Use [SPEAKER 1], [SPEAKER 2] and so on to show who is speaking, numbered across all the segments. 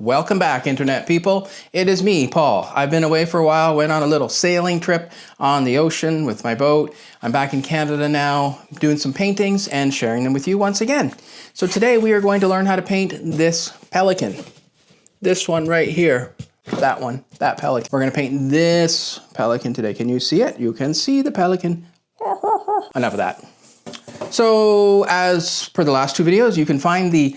[SPEAKER 1] Welcome back, Internet people. It is me, Paul. I've been away for a while, went on a little sailing trip on the ocean with my boat. I'm back in Canada now, doing some paintings and sharing them with you once again. So today we are going to learn how to paint this pelican. This one right here. That one, that pelican. We're going to paint this pelican today. Can you see it? You can see the pelican. Enough of that. So as per the last two videos, you can find the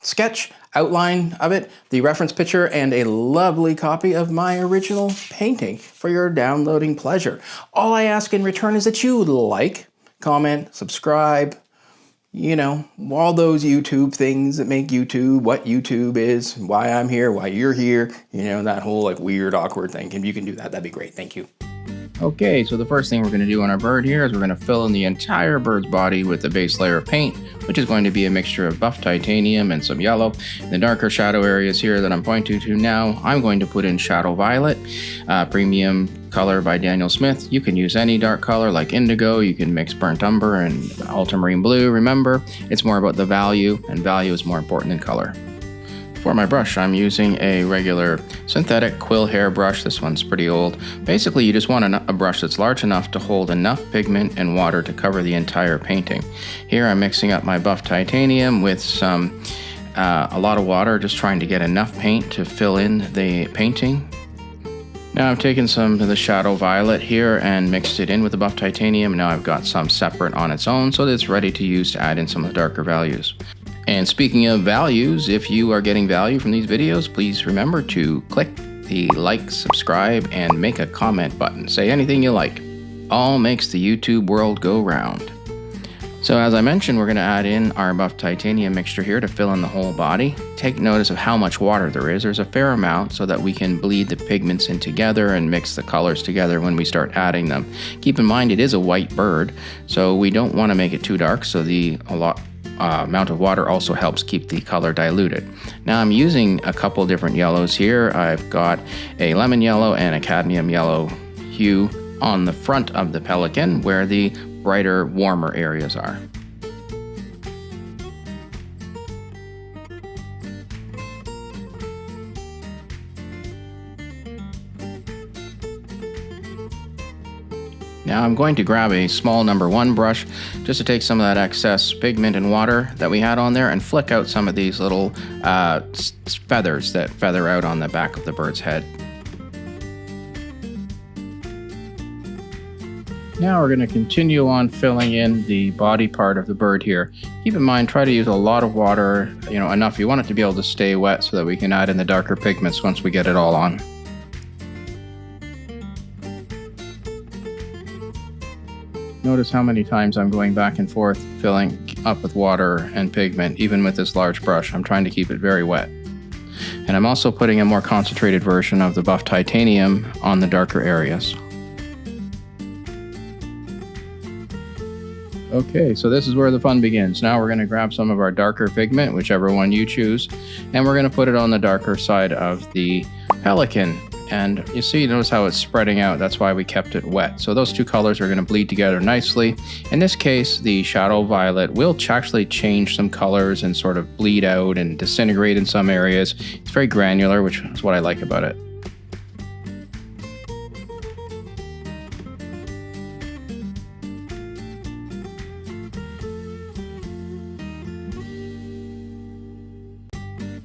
[SPEAKER 1] sketch outline of it, the reference picture, and a lovely copy of my original painting for your downloading pleasure. All I ask in return is that you like, comment, subscribe, you know, all those YouTube things that make YouTube what YouTube is, why I'm here, why you're here, you know, that whole like weird, awkward thing. If you can do that, that'd be great. Thank you.
[SPEAKER 2] Okay, so the first thing we're going to do on our bird here is we're going to fill in the entire bird's body with the base layer of paint, which is going to be a mixture of buff titanium and some yellow. In the darker shadow areas here that I'm pointing to now, I'm going to put in Shadow Violet, premium color by Daniel Smith. You can use any dark color like indigo. You can mix burnt umber and ultramarine blue. Remember, it's more about the value, and value is more important than color. For my brush, I'm using a regular synthetic quill hair brush. This one's pretty old. Basically, you just want a brush that's large enough to hold enough pigment and water to cover the entire painting. Here I'm mixing up my buff titanium with some a lot of water, just trying to get enough paint to fill in the painting. Now I've taken some of the Shadow Violet here and mixed it in with the buff titanium. Now I've got some separate on its own, so that it's ready to use to add in some of the darker values. And speaking of values, if you are getting value from these videos, please remember to click the like, subscribe, and make a comment button. Say anything you like. All makes the YouTube world go round. So as I mentioned, we're going to add in our buff titanium mixture here to fill in the whole body. Take notice of how much water there is. There's a fair amount so that we can bleed the pigments in together and mix the colors together when we start adding them. Keep in mind it is a white bird, so we don't want to make it too dark, so amount of water also helps keep the color diluted. Now I'm using a couple different yellows here. I've got a lemon yellow and a cadmium yellow hue on the front of the pelican where the brighter, warmer areas are. Now I'm going to grab a small number 1 brush just to take some of that excess pigment and water that we had on there and flick out some of these little feathers that feather out on the back of the bird's head. Now we're going to continue on filling in the body part of the bird here. Keep in mind, try to use a lot of water, you know, enough. You want it to be able to stay wet so that we can add in the darker pigments once we get it all on. Notice how many times I'm going back and forth, filling up with water and pigment, even with this large brush. I'm trying to keep it very wet. And I'm also putting a more concentrated version of the buff titanium on the darker areas. Okay, so this is where the fun begins. Now we're going to grab some of our darker pigment, whichever one you choose, and we're going to put it on the darker side of the pelican. And you see, notice how it's spreading out. That's why we kept it wet. So those two colors are going to bleed together nicely. In this case, the Shadow Violet will actually change some colors and sort of bleed out and disintegrate in some areas. It's very granular, which is what I like about it.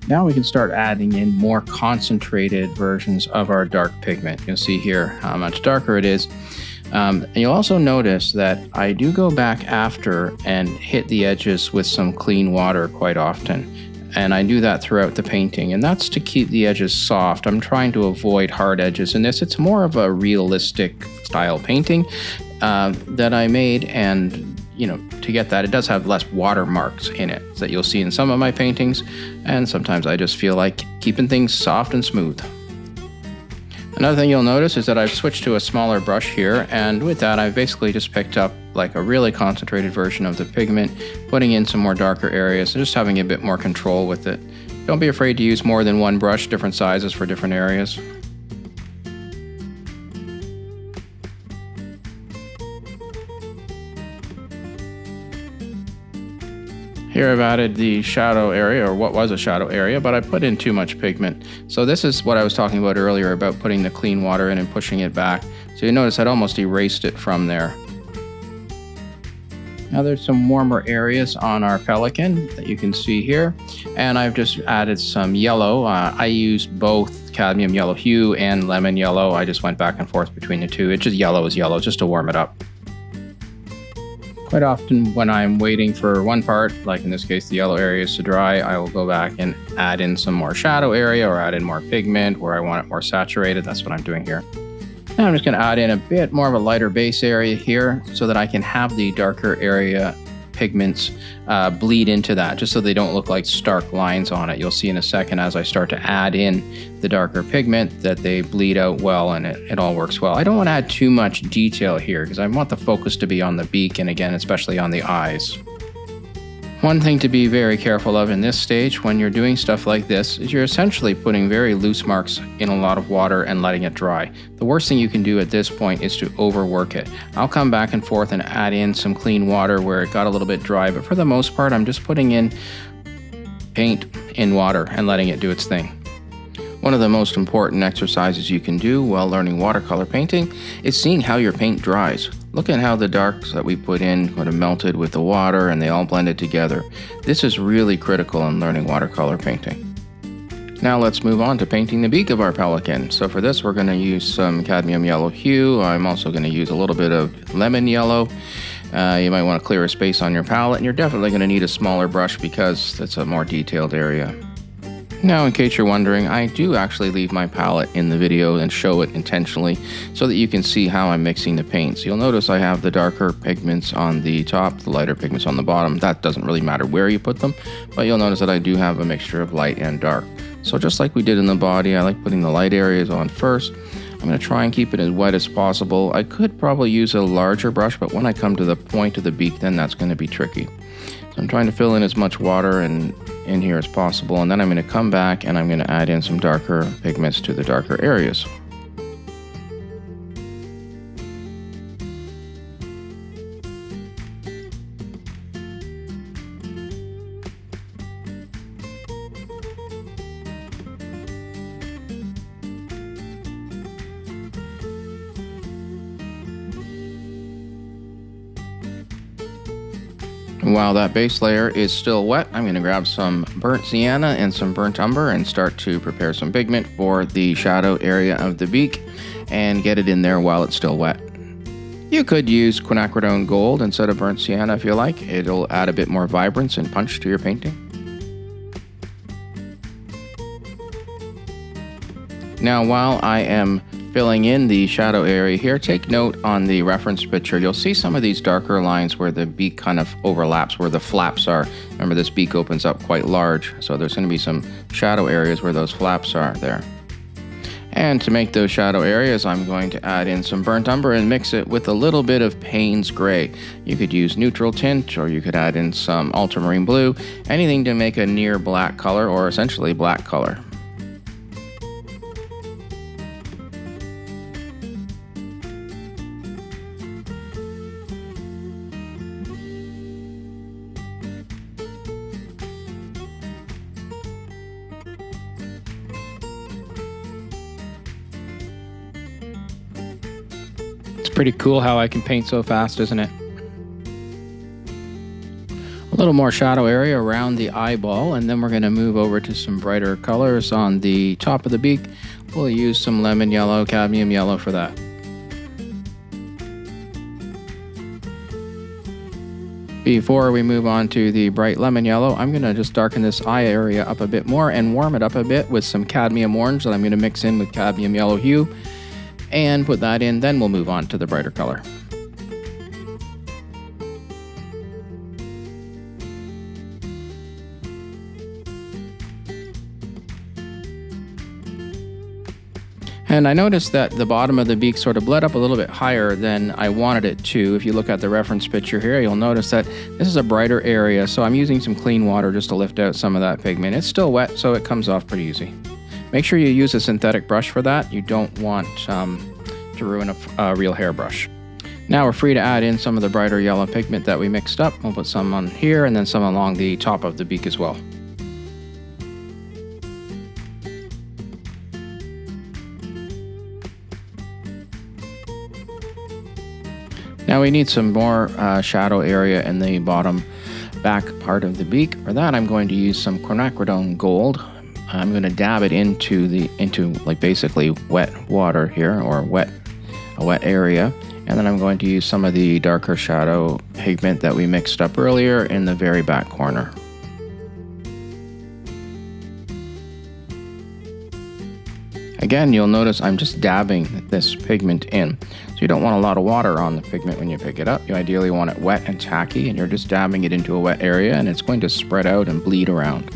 [SPEAKER 2] Now we can start adding in more concentrated versions of our dark pigment. You'll see here how much darker it is. And you'll also notice that I do go back after and hit the edges with some clean water quite often. And I do that throughout the painting, and that's to keep the edges soft. I'm trying to avoid hard edges in this. It's more of a realistic style painting that I made, and you know, to get that, it does have less watermarks in it that you'll see in some of my paintings, and sometimes I just feel like keeping things soft and smooth. Another thing you'll notice is that I've switched to a smaller brush here, and with that I've basically just picked up like a really concentrated version of the pigment, putting in some more darker areas and just having a bit more control with it. Don't be afraid to use more than one brush, different sizes for different areas. Here I've added the shadow area, or what was a shadow area, but I put in too much pigment. So this is what I was talking about earlier about putting the clean water in and pushing it back. So you notice I'd almost erased it from there. Now there's some warmer areas on our Pelican that you can see here, and I've just added some yellow. I used both cadmium yellow hue and lemon yellow. I just went back and forth between the two. It's just yellow is yellow, just to warm it up. Quite often when I'm waiting for one part, like in this case the yellow areas to dry, I will go back and add in some more shadow area or add in more pigment where I want it more saturated. That's what I'm doing here. Now I'm just going to add in a bit more of a lighter base area here so that I can have the darker area pigments bleed into that, just so they don't look like stark lines on it. You'll see in a second as I start to add in the darker pigment that they bleed out well and it all works well. I don't want to add too much detail here because I want the focus to be on the beak and again, especially on the eyes. One thing to be very careful of in this stage when you're doing stuff like this is you're essentially putting very loose marks in a lot of water and letting it dry. The worst thing you can do at this point is to overwork it. I'll come back and forth and add in some clean water where it got a little bit dry, but for the most part I'm just putting in paint in water and letting it do its thing. One of the most important exercises you can do while learning watercolor painting is seeing how your paint dries. Look at how the darks that we put in would have melted with the water and they all blended together. This is really critical in learning watercolor painting. Now let's move on to painting the beak of our Pelican. So for this we're going to use some cadmium yellow hue. I'm also going to use a little bit of lemon yellow. You might want to clear a space on your palette, and you're definitely going to need a smaller brush because it's a more detailed area. Now, in case you're wondering, I do actually leave my palette in the video and show it intentionally so that you can see how I'm mixing the paints. You'll notice I have the darker pigments on the top, the lighter pigments on the bottom. That doesn't really matter where you put them, but you'll notice that I do have a mixture of light and dark. So just like we did in the body, I like putting the light areas on first. I'm going to try and keep it as wet as possible. I could probably use a larger brush, but when I come to the point of the beak, then that's going to be tricky. So I'm trying to fill in as much water and in here as possible, and then I'm going to come back and I'm going to add in some darker pigments to the darker areas. While that base layer is still wet, I'm going to grab some burnt sienna and some burnt umber and start to prepare some pigment for the shadow area of the beak and get it in there while it's still wet. You could use quinacridone gold instead of burnt sienna if you like. It'll add a bit more vibrance and punch to your painting. Now, while I am filling in the shadow area here, take note on the reference picture. You'll see some of these darker lines where the beak kind of overlaps, where the flaps are. Remember, this beak opens up quite large, so there's going to be some shadow areas where those flaps are there. And to make those shadow areas, I'm going to add in some burnt umber and mix it with a little bit of Payne's Gray. You could use neutral tint, or you could add in some ultramarine blue, anything to make a near black color, or essentially black color. Pretty cool how I can paint so fast, isn't it? A little more shadow area around the eyeball, and then we're going to move over to some brighter colors on the top of the beak. We'll use some lemon yellow, cadmium yellow for that. Before we move on to the bright lemon yellow, I'm going to just darken this eye area up a bit more and warm it up a bit with some cadmium orange that I'm going to mix in with cadmium yellow hue. And put that in, then we'll move on to the brighter color. And I noticed that the bottom of the beak sort of bled up a little bit higher than I wanted it to. If you look at the reference picture here, you'll notice that this is a brighter area, so I'm using some clean water just to lift out some of that pigment. It's still wet, so it comes off pretty easy. Make sure you use a synthetic brush for that. You don't want to ruin a real hairbrush. Now we're free to add in some of the brighter yellow pigment that we mixed up. We'll put some on here and then some along the top of the beak as well. Now we need some more shadow area in the bottom back part of the beak. For that, I'm going to use some quinacridone gold. I'm going to dab it into like basically wet water here, or a wet area. And then I'm going to use some of the darker shadow pigment that we mixed up earlier in the very back corner. Again, you'll notice I'm just dabbing this pigment in. So you don't want a lot of water on the pigment when you pick it up. You ideally want it wet and tacky, and you're just dabbing it into a wet area, and it's going to spread out and bleed around.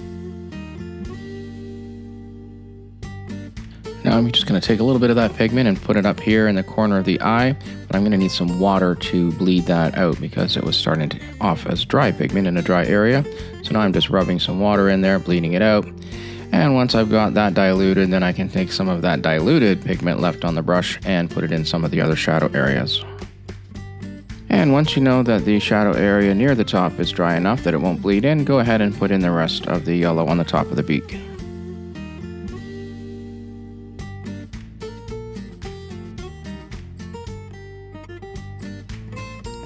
[SPEAKER 2] Now I'm just going to take a little bit of that pigment and put it up here in the corner of the eye, but I'm going to need some water to bleed that out because it was starting off as dry pigment in a dry area. So now I'm just rubbing some water in there, bleeding it out. And once I've got that diluted, then I can take some of that diluted pigment left on the brush and put it in some of the other shadow areas. And once you know that the shadow area near the top is dry enough that it won't bleed in, go ahead and put in the rest of the yellow on the top of the beak.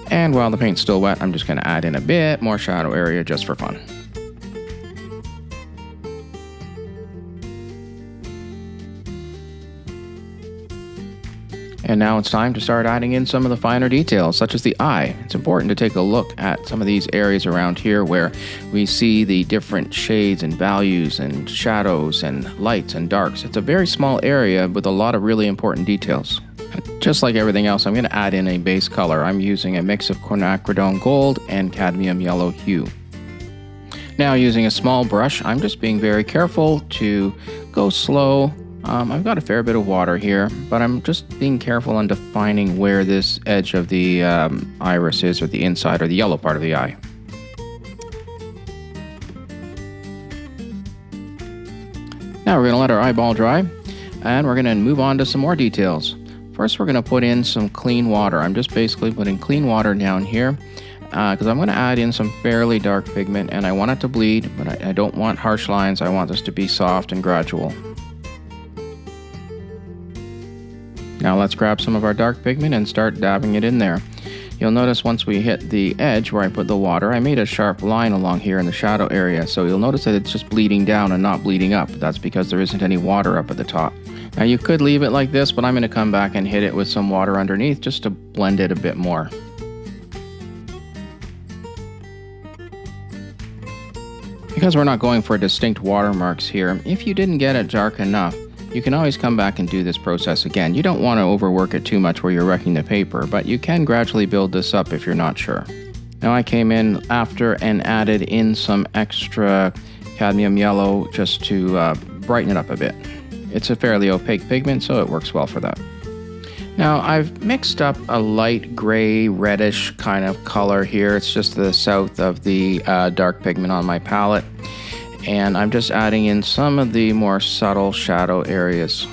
[SPEAKER 2] And while the paint's still wet, I'm just going to add in a bit more shadow area just for fun. And now it's time to start adding in some of the finer details, such as the eye. It's important to take a look at some of these areas around here where we see the different shades and values and shadows and lights and darks. It's a very small area with a lot of really important details. Just like everything else, I'm going to add in a base color. I'm using a mix of quinacridone gold and cadmium yellow hue. Now, using a small brush, I'm just being very careful to go slow. I've got a fair bit of water here, but I'm just being careful on defining where this edge of the iris is, or the inside, or the yellow part of the eye. Now we're going to let our eyeball dry, and we're going to move on to some more details. First, we're going to put in some clean water. I'm just basically putting clean water down here because I'm going to add in some fairly dark pigment, and I want it to bleed, but I don't want harsh lines. I want this to be soft and gradual. Now let's grab some of our dark pigment and start dabbing it in there. You'll notice once we hit the edge where I put the water, I made a sharp line along here in the shadow area. So you'll notice that it's just bleeding down and not bleeding up. That's because there isn't any water up at the top. Now you could leave it like this, but I'm going to come back and hit it with some water underneath just to blend it a bit more. Because we're not going for distinct watermarks here, if you didn't get it dark enough, you can always come back and do this process again. You don't want to overwork it too much where you're wrecking the paper, but you can gradually build this up if you're not sure. Now I came in after and added in some extra cadmium yellow just to brighten it up a bit. It's a fairly opaque pigment, so it works well for that. Now I've mixed up a light gray reddish kind of color here. It's just the south of the dark pigment on my palette. And I'm just adding in some of the more subtle shadow areas.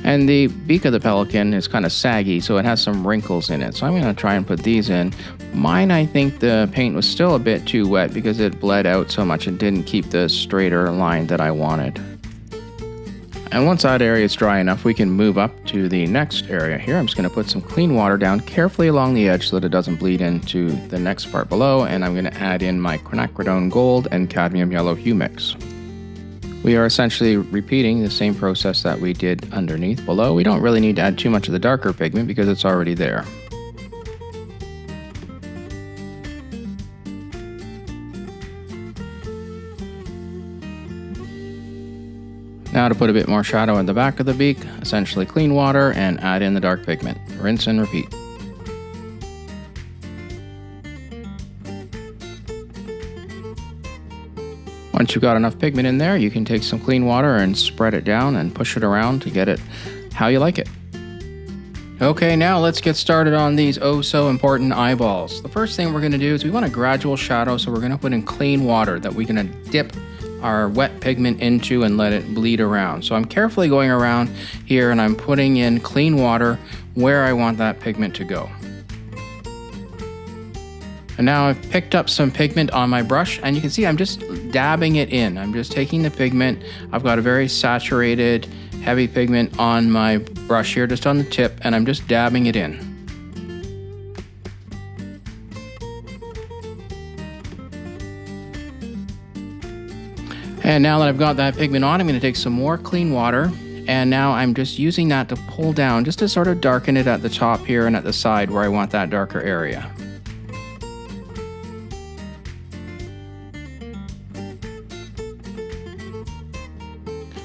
[SPEAKER 2] And the beak of the pelican is kind of saggy, so it has some wrinkles in it. So I'm going to try and put these in. Mine, I think the paint was still a bit too wet because it bled out so much and didn't keep the straighter line that I wanted. And once that area is dry enough, we can move up to the next area here. I'm just going to put some clean water down carefully along the edge so that it doesn't bleed into the next part below. And I'm going to add in my quinacridone gold and cadmium yellow hue mix. We are essentially repeating the same process that we did underneath below. We don't really need to add too much of the darker pigment because it's already there. Now to put a bit more shadow in the back of the beak, essentially clean water and add in the dark pigment. Rinse and repeat. Once you've got enough pigment in there, you can take some clean water and spread it down and push it around to get it how you like it. Okay, now let's get started on these oh so important eyeballs. The first thing we're going to do is we want a gradual shadow, so we're going to put in clean water that we're going to dip our wet pigment into and let it bleed around. So I'm carefully going around here and I'm putting in clean water where I want that pigment to go. And now I've picked up some pigment on my brush, and you can see I'm just dabbing it in. I'm just taking the pigment. I've got a very saturated, heavy pigment on my brush here, just on the tip, and I'm just dabbing it in. And now that I've got that pigment on, I'm going to take some more clean water, and now I'm just using that to pull down, just to sort of darken it at the top here and at the side where I want that darker area.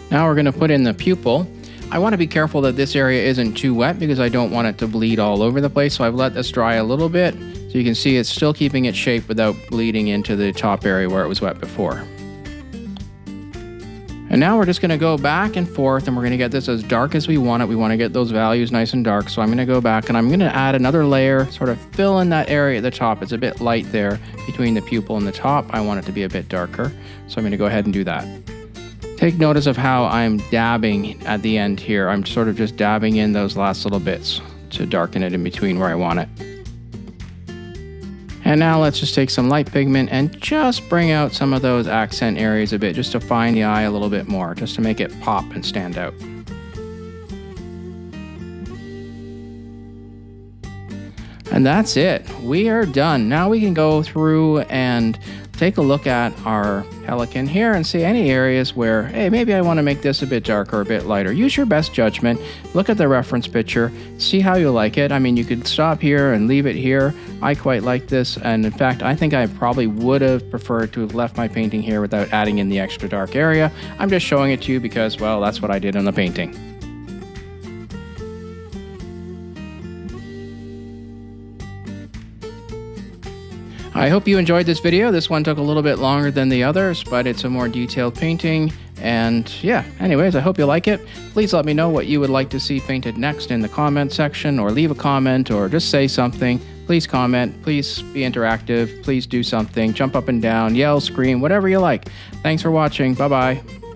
[SPEAKER 2] Now we're going to put in the pupil. I want to be careful that this area isn't too wet because I don't want it to bleed all over the place, so I've let this dry a little bit so you can see it's still keeping its shape without bleeding into the top area where it was wet before. And now we're just going to go back and forth, and we're going to get this as dark as we want it. We want to get those values nice and dark, so I'm going to go back and I'm going to add another layer, sort of fill in that area at the top. It's a bit light there between the pupil and the top. I want it to be a bit darker, so I'm going to go ahead and do that. Take notice of how I'm dabbing at the end here. I'm sort of just dabbing in those last little bits to darken it in between where I want it. And now let's just take some light pigment and just bring out some of those accent areas a bit, just to find the eye a little bit more, just to make it pop and stand out. And that's it. We are done. Now we can go through and take a look at our Pelican here and see any areas where, hey, maybe I want to make this a bit darker or a bit lighter. Use your best judgment. Look at the reference picture. See how you like it. I mean, you could stop here and leave it here. I quite like this. And in fact, I think I probably would have preferred to have left my painting here without adding in the extra dark area. I'm just showing it to you because, well, that's what I did on the painting. I hope you enjoyed this video. This one took a little bit longer than the others, but it's a more detailed painting. And yeah, anyways, I hope you like it. Please let me know what you would like to see painted next in the comment section, or leave a comment, or just say something. Please comment, please be interactive, please do something, jump up and down, yell, scream, whatever you like. Thanks for watching. Bye-bye.